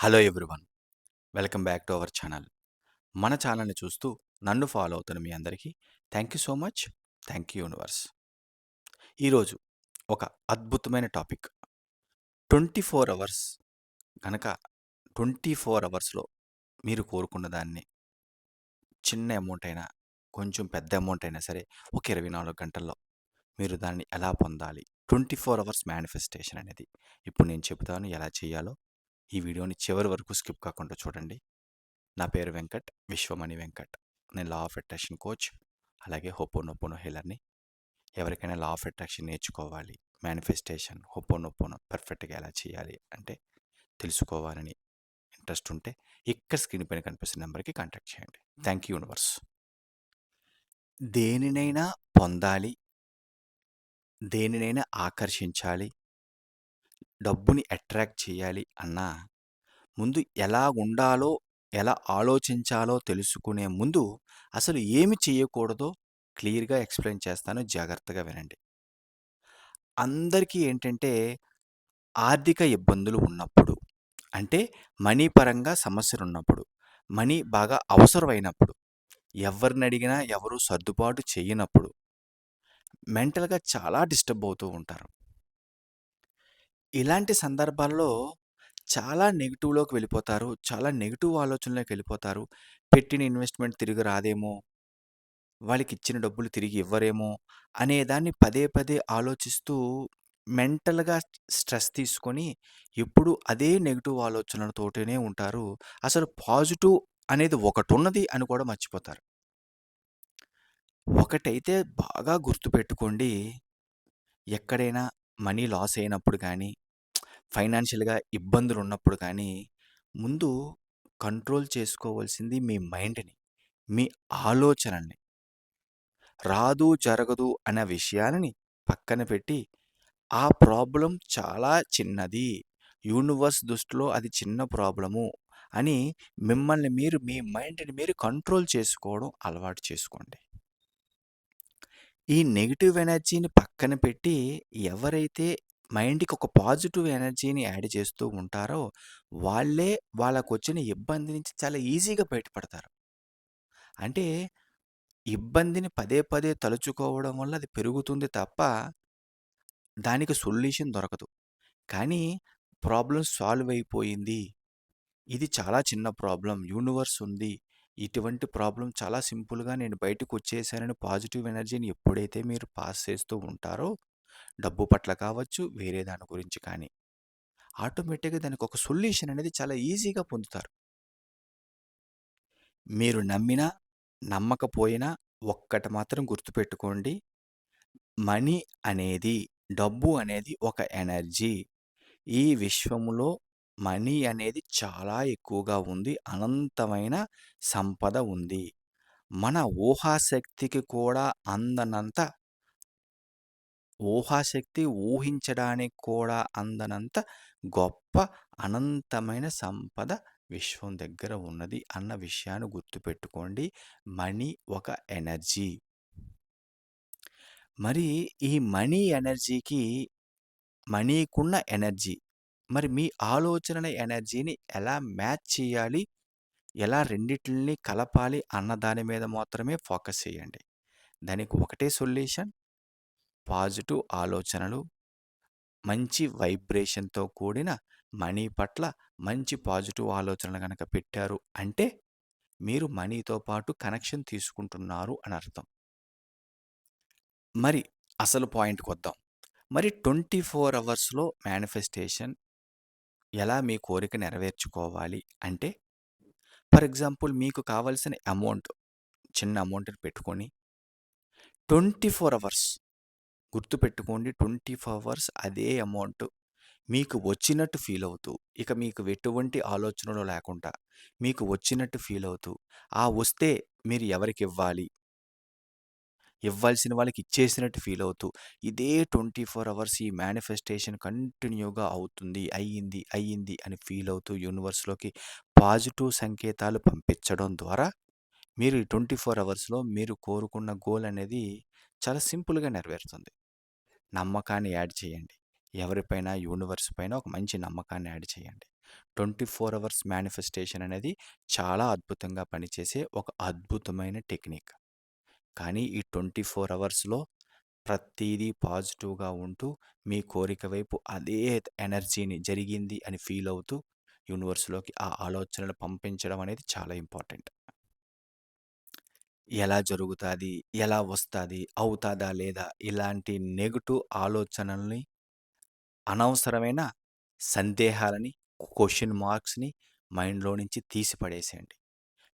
Hello everyone. Welcome back to our channel. మన ఛానల్‌ని చూస్తూ నన్ను ఫాలో అవుతున్న మీ అందరికీ thank you so much. Thank you universe. ఈరోజు ఒక అద్భుతమైన టాపిక్. 24 అవర్స్ గనక 24 అవర్స్‌లో మీరు కోరుకున్న దాన్ని చిన్న అమౌంట్ అయినా, కొంచెం పెద్ద అమౌంట్ అయినా సరే ఒక 24 గంటల్లో మీరు దాన్ని ఎలా పొందాలి? 24 అవర్స్ మేనిఫెస్టేషన్ అనేది. ఇప్పుడు నేను చెబుతాను ఎలా చేయాలో. ఈ వీడియోని చివరి వరకు స్కిప్ కాకుండా చూడండి. నా పేరు వెంకట్. విశ్వమణి వెంకట్. నేను లా ఆఫ్ అట్రాక్షన్ కోచ్. అలాగే హోపోనోపోనో హీలర్‌ని. ఎవరికైనా లా ఆఫ్ అట్రాక్షన్ నేర్చుకోవాలి, మేనిఫెస్టేషన్, హోపోనోపోనో పర్ఫెక్ట్‌గా ఎలా చేయాలి అంటే తెలుసుకోవాలని ఇంట్రెస్ట్ ఉంటే ఇక్కడ స్క్రీన్ పైన కనిపిస్తున్న నెంబర్‌కి కాంటాక్ట్ చేయండి. Thank you universe. దేనినైనా పొందాలి, దేనినైనా ఆకర్షించాలి, డబ్బుని అట్రాక్ట్ చేయాలి అన్నా ముందు ఎలా ఉండాలో, ఎలా ఆలోచించాలో తెలుసుకునే ముందు అసలు ఏమి చేయకూడదో క్లియర్‌గా ఎక్స్‌ప్లెయిన్ చేస్తాను. జాగ్రత్తగా వినండి. అందరికీ ఏంటంటే ఆర్థిక ఇబ్బందులు ఉన్నప్పుడు, అంటే మనీ పరంగా సమస్యలున్నప్పుడు, మనీ బాగా అవసరమైనప్పుడు, ఎవరినడిగినా ఎవరు సర్దుబాటు చెయ్యనప్పుడు, మెంటల్‌గా చాలా డిస్టర్బ్ అవుతూ ఉంటారు. ఇలాంటి సందర్భాల్లో చాలా నెగెటివ్‌లోకి వెళ్ళిపోతారు. చాలా నెగెటివ్ ఆలోచనలోకి వెళ్ళిపోతారు. పెట్టిన ఇన్వెస్ట్‌మెంట్ తిరిగి రాదేమో, వాళ్ళకిచ్చిన డబ్బులు తిరిగి ఇవ్వరేమో అనే దాన్ని పదే పదే ఆలోచిస్తూ మెంటల్‌గా స్ట్రెస్ తీసుకొని ఎప్పుడూ అదే నెగెటివ్ ఆలోచనలతోటనే ఉంటారు. అసలు పాజిటివ్ అనేది ఒకటున్నది అని కూడా మర్చిపోతారు. ఒకటైతే బాగా గుర్తుపెట్టుకోండి. ఎక్కడైనా మనీ లాస్ అయినప్పుడు గానీ, ఫైనాన్షియల్‌గా ఇబ్బందులున్నప్పుడు కానీ, ముందు కంట్రోల్ చేసుకోవాల్సింది మీ మైండ్‌ని, మీ ఆలోచనల్ని. రాదు, జరగదు అనే విషయాలని పక్కన పెట్టి, ఆ ప్రాబ్లమ్ చాలా చిన్నది. యూనివర్స్ దృష్టిలో అది చిన్న ప్రాబ్లము అని మిమ్మల్ని మీరు, మీ మైండ్‌ని మీరు కంట్రోల్ చేసుకోవడం అలవాటు చేసుకోండి. ఈ నెగెటివ్ ఎనర్జీని పక్కన పెట్టి, ఎవరైతే మైండ్‌కి ఒక పాజిటివ్ ఎనర్జీని యాడ్ చేస్తూ ఉంటారో, వాళ్ళే వాళ్ళకొచ్చిన ఇబ్బంది నుంచి చాలా ఈజీగా బయటపడతారు. అంటే ఇబ్బందిని పదే పదే తలుచుకోవడం వల్ల అది పెరుగుతుంది తప్ప, దానికి సొల్యూషన్ దొరకదు. కానీ ప్రాబ్లమ్ సాల్వ్ అయిపోయింది. ఇది చాలా చిన్న ప్రాబ్లమ్. యూనివర్స్ ఉంది. ఇటువంటి ప్రాబ్లమ్ చాలా సింపుల్‌గా నేను బయటకొచ్చేసానని పాజిటివ్ ఎనర్జీని ఎప్పుడైతే మీరు పాస్ చేస్తూ ఉంటారో, డబ్బు పట్ల కావచ్చు, వేరే దాని గురించి కానీ, ఆటోమేటిక్‌గా దానికొక సొల్యూషన్ అనేది చాలా ఈజీగా పొందుతారు. మీరు నమ్మినా, నమ్మకపోయినా ఒక్కటి మాత్రం గుర్తుపెట్టుకోండి. మనీ అనేది, డబ్బు అనేది ఒక ఎనర్జీ. ఈ విశ్వంలో మనీ అనేది చాలా ఎక్కువగా ఉంది. అనంతమైన సంపద ఉంది. మన ఊహాశక్తికి కూడా అందనంత ఊహాశక్తి ఊహించడానికి కూడా అందనంత గొప్ప అనంతమైన సంపద విశ్వం దగ్గర ఉన్నది అన్న విషయాన్ని గుర్తుపెట్టుకోండి. మనీ ఒక ఎనర్జీ. మరి ఈ మనీ ఎనర్జీకి మనీకున్న ఎనర్జీ, మరి మీ ఆలోచనల ఎనర్జీని ఎలా మ్యాచ్ చేయాలి? ఎలా రెండిటిల్ని కలపాలి అన్న దాని మీద మాత్రమే ఫోకస్ చేయండి. దానికి ఒకటే సొల్యూషన్. పాజిటివ్ ఆలోచనలు, మంచి వైబ్రేషన్‌తో కూడిన మనీ పట్ల మంచి పాజిటివ్ ఆలోచనలు గనక పెట్టారు అంటే, మీరు మనీతో పాటు కనెక్షన్ తీసుకుంటున్నారు అని అర్థం. మరి అసలు పాయింట్‌కొద్దాం. మరి 24 అవర్స్‌లో మేనిఫెస్టేషన్ ఎలా మీ కోరిక నెరవేర్చుకోవాలి అంటే, ఫర్ ఎగ్జాంపుల్ మీకు కావాల్సిన అమౌంట్, చిన్న అమౌంట్‌ని పెట్టుకొని 24 అవర్స్ గుర్తుపెట్టుకోండి. 24 అవర్స్ అదే అమౌంట్ మీకు వచ్చినట్టు ఫీల్ అవుతూ, ఇక మీకు ఎటువంటి ఆలోచనలు లేకుండా మీకు వచ్చినట్టు ఫీల్ అవుతూ, ఆ వస్తే మీరు ఎవరికివ్వాలి, ఇవ్వాల్సిన వాళ్ళకి ఇచ్చేసినట్టు ఫీల్ అవుతూ, ఇదే 24 అవర్స్ ఈ మేనిఫెస్టేషన్ కంటిన్యూగా అవుతుంది. అయ్యింది, అయ్యింది అని ఫీల్ అవుతూ యూనివర్స్‌లోకి పాజిటివ్ సంకేతాలు పంపించడం ద్వారా మీరు ఈ 24 అవర్స్‌లో మీరు కోరుకున్న గోల్ అనేది చాలా సింపుల్‌గా నెరవేరుతుంది. నమ్మకాన్ని యాడ్ చేయండి. ఎవరిపైన, యూనివర్స్ పైన ఒక మంచి నమ్మకాన్ని యాడ్ చేయండి. 24 అవర్స్ మేనిఫెస్టేషన్ అనేది చాలా అద్భుతంగా పనిచేసే ఒక అద్భుతమైన టెక్నిక్. కానీ ఈ 24 అవర్స్‌లో ప్రతీదీ పాజిటివ్‌గా ఉంటూ, మీ కోరిక వైపు అదే ఎనర్జీని జరిగింది అని ఫీల్ అవుతూ, యూనివర్స్‌లోకి ఆ ఆలోచనలు పంపించడం అనేది చాలా ఇంపార్టెంట్. ఎలా జరుగుతాది? ఎలా వస్తాది? అవుతాదా? లేదా? ఇలాంటి నెగెటివ్ ఆలోచనల్ని, అనవసరమైన సందేహాలని, క్వెషన్ మార్క్స్‌ని మైండ్‌లో నుంచి తీసి పడేసేయండి.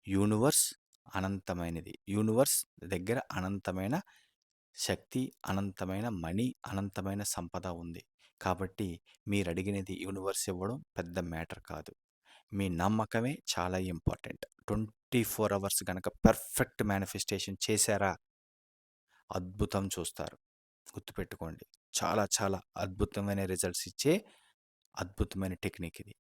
యూనివర్స్ అనంతమైనది. యూనివర్స్ దగ్గర అనంతమైన శక్తి, అనంతమైన మనీ, అనంతమైన సంపద ఉంది. కాబట్టి మీరడిగినది యూనివర్స్ ఇవ్వడం పెద్ద మ్యాటర్ కాదు. మీ నమ్మకమే చాలా ఇంపార్టెంట్. 24 అవర్స్ గనక పర్ఫెక్ట్ మేనిఫెస్టేషన్ చేశారా, అద్భుతం చూస్తారు. గుర్తుపెట్టుకోండి. చాలా చాలా అద్భుతమైన రిజల్ట్స్ ఇచ్చే అద్భుతమైన టెక్నిక్ ఇది.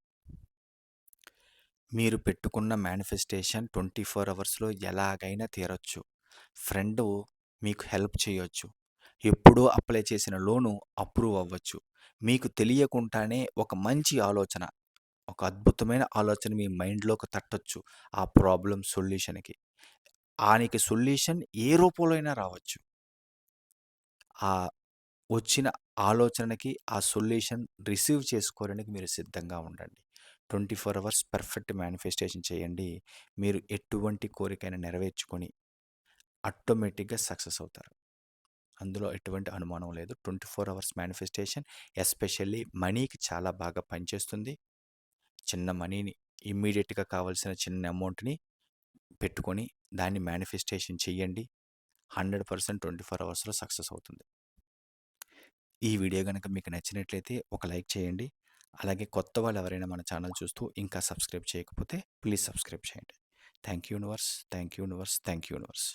మీరు పెట్టుకున్న మేనిఫెస్టేషన్ 24 అవర్స్‌లో ఎలాగైనా తీరొచ్చు. ఫ్రెండు మీకు హెల్ప్ చేయొచ్చు. ఎప్పుడో అప్లై చేసిన లోను అప్రూవ్ అవ్వచ్చు. మీకు తెలియకుండానే ఒక మంచి ఆలోచన, ఒక అద్భుతమైన ఆలోచన మీ మైండ్‌లోకి తట్టొచ్చు. ఆ ప్రాబ్లమ్ సొల్యూషన్‌కి. ఆనికి సొల్యూషన్ ఏ రూపంలో అయినా రావచ్చు. ఆ వచ్చిన ఆలోచనకి ఆ సొల్యూషన్ రిసీవ్ చేసుకోవడానికి మీరు సిద్ధంగా ఉండండి. 24 అవర్స్ పర్ఫెక్ట్ మేనిఫెస్టేషన్ చేయండి. మీరు ఎటువంటి కోరికైనా నెరవేర్చుకొని ఆటోమేటిక్‌గా సక్సెస్ అవుతారు. అందులో ఎటువంటి అనుమానం లేదు. 24 అవర్స్ మేనిఫెస్టేషన్ ఎస్పెషల్లీ మనీకి చాలా బాగా పనిచేస్తుంది. చిన్న మనీని ఇమ్మీడియేట్‌గా కావాల్సిన చిన్న అమౌంట్‌ని పెట్టుకొని దాన్ని మేనిఫెస్టేషన్ చేయండి. 100% 24 అవర్స్‌లో సక్సెస్ అవుతుంది. ఈ వీడియో గనక మీకు నచ్చినట్లయితే ఒక లైక్ చేయండి. అలాగే కొత్త వాళ్ళు ఎవరైనా మన ఛానల్ చూస్తూ ఇంకా సబ్స్క్రైబ్ చేయకపోతే ప్లీజ్ సబ్స్క్రైబ్ చేయండి. Thank you universe. Thank you universe. Thank you universe.